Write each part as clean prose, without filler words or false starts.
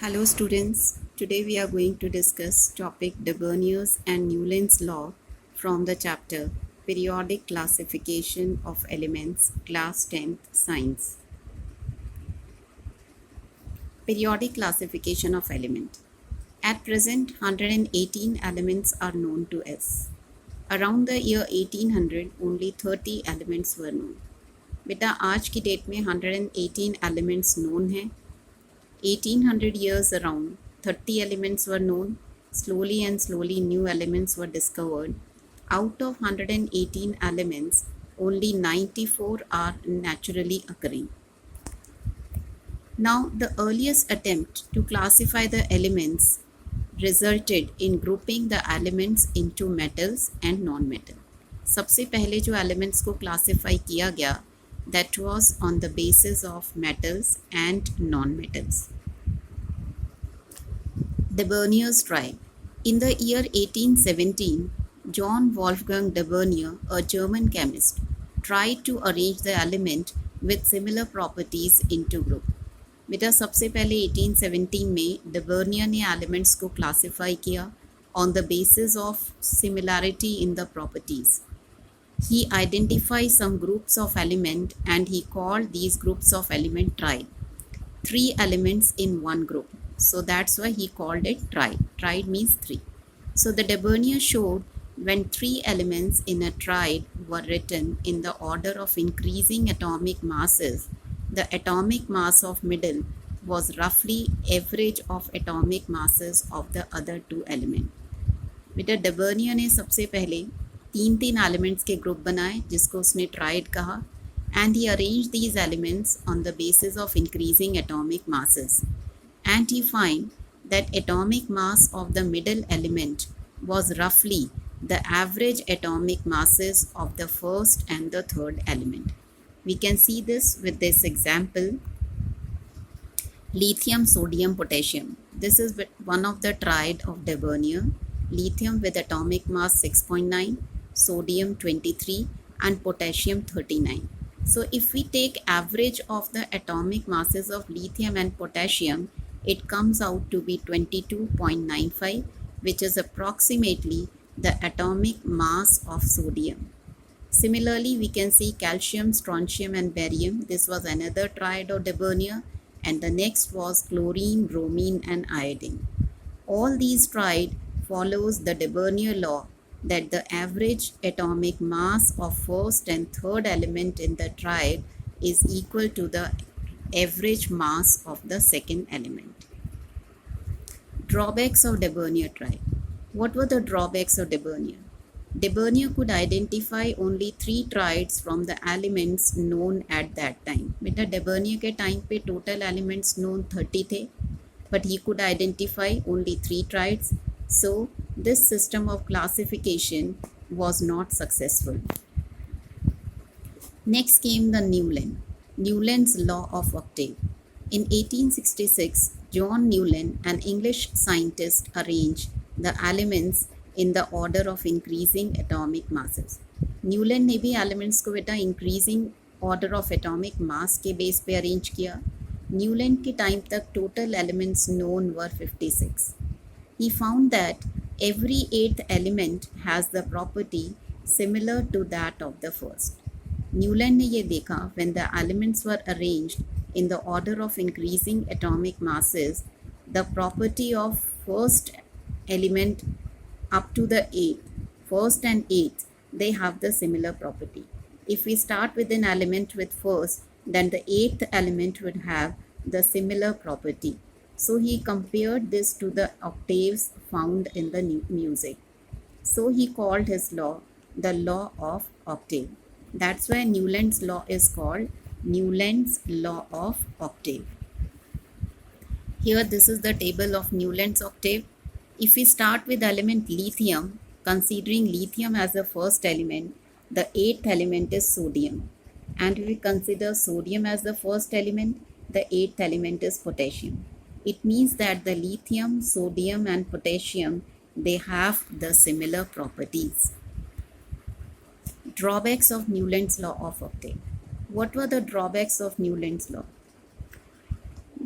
Hello students, today we are going to discuss topic de Bernier's and Newland's law from the chapter Periodic Classification of Elements, Class 10th Science. Periodic Classification of Element. At present, 118 elements are known to us. Around the year 1800, only 30 elements were known. बेटा आज की date में 118 elements known हैं. 1800 years around, 30 elements were known. Slowly and slowly new elements were discovered. Out of 118 elements, only 94 are naturally occurring. Now, the earliest attempt to classify the elements resulted in grouping the elements into metals and non-metal. सबसे पहले जो elements को classify किया गया, that was on the basis of metals and non-metals. De Bernier's tribe. In the year 1817, John Wolfgang de Bernier, a German chemist, tried to arrange the element with similar properties into group. बेटा सबसे पहले 1817 में de Bernier ने elements को classify किया on the basis of similarity in the properties. He identified some groups of element and he called these groups of element tribe. 3 elements in one group. So that's why he called it tribe. Tribe means 3. So the de Bernier showed when 3 elements in a tribe were written in the order of increasing atomic masses, the atomic mass of middle was roughly average of atomic masses of the other 2 elements. बेटा de Bernier ने सबसे पहले 3 elements के group बनाए जिसको उसने tried कहा and he arranged these elements on the basis of increasing atomic masses. And he find that atomic mass of the middle element was roughly the average atomic masses of the first and the third element. We can see this with this example. Lithium, sodium, potassium. This is one of the triad of de Bernier. Lithium with atomic mass 6.9, sodium 23 and potassium 39. So if we take average of the atomic masses of lithium and potassium, it comes out to be 22.95, which is approximately the atomic mass of sodium. Similarly, we can see calcium, strontium and barium. This was another triad of de Bernier, and the next was chlorine, bromine and iodine. All these triad follows the de Bernier law that the average atomic mass of first and third element in the triad is equal to the average mass of the second element. Drawbacks of de Bernier triad. What were the drawbacks of de Bernier? De Bernier could identify only 3 triads from the elements known at that time. बेटा de Bernier के time पे total elements known 30 थे, but he could identify only 3 triads. So this system of classification was not successful. Next came the Newland's law of octave. In 1866, John Newland, an English scientist, arranged the elements in the order of increasing atomic masses. Newland ने भी elements को बेटा increasing order of atomic mass के base पे arrange किया. Newland के time तक total elements known were 56. He found that every 8th element has the property similar to that of the first. Newland ने ये देखा when the elements were arranged in the order of increasing atomic masses, the property of first element up to the 8th, first and 8th, they have the similar property. If we start with an element with first, then the 8th element would have the similar property. So he compared this to the octaves found in the music. So he called his law the law of octave. That's why Newland's law is called Newland's law of octave. Here this is the table of Newland's octave. If we start with element lithium, considering lithium as the first element, the 8th element is sodium. And if we consider sodium as the first element, the 8th element is potassium. It means that the lithium, sodium and potassium, they have the similar properties. Drawbacks of Newland's law of octave. What were the drawbacks of Newland's law?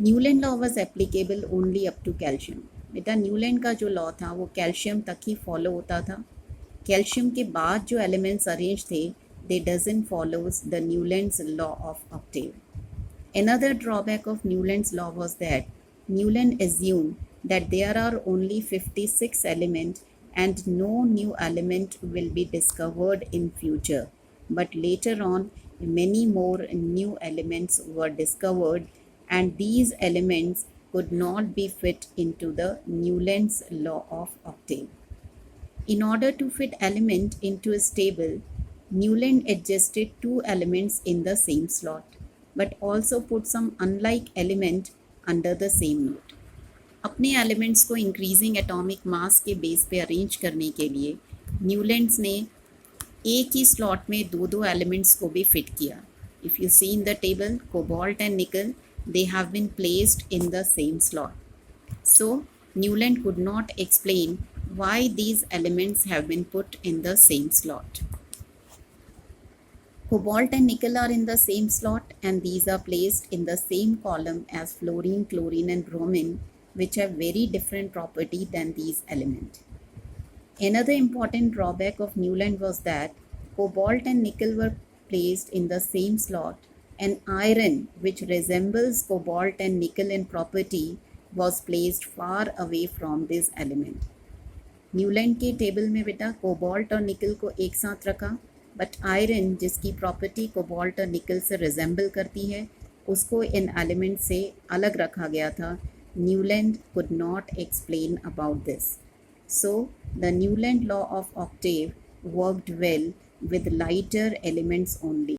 Newland law was applicable only up to calcium. बेटा Newland का जो law था वो calcium तक ही follow होता था। Calcium के बाद जो एलिमेंट्स अरेंज थे दे doesn't follows the Newlands law of Octave. Another drawback of Newland's law was that Newland assumed that there are only 56 elements and no new element will be discovered in future. But later on, many more new elements were discovered and these elements could not be fit into the Newland's law of octave. In order to fit element into a table, Newland adjusted two elements in the same slot, but also put some unlike element under the same node. अपने elements को increasing atomic mass के base पे arrange करने के लिए Newlands ने एक ही slot में दो दो एलिमेंट्स को भी फिट किया. If you see in the table, cobalt and nickel they have been placed in the same slot. So Newland could not explain why these elements have been put in the same slot. Cobalt and nickel are in the same slot and these are placed in the same column as fluorine, chlorine and bromine, which have very different property than these elements. Another important drawback of Newland was that cobalt and nickel were placed in the same slot and iron, which resembles cobalt and nickel in property, was placed far away from this element. Newland के table में बेटा cobalt और nickel को एक साथ रखा, but iron जिसकी property cobalt और निकल से रिजेंबल करती है उसको इन एलिमेंट से अलग रखा गया था. Newland could not explain about this. So the Newland law of octave worked well with lighter elements only.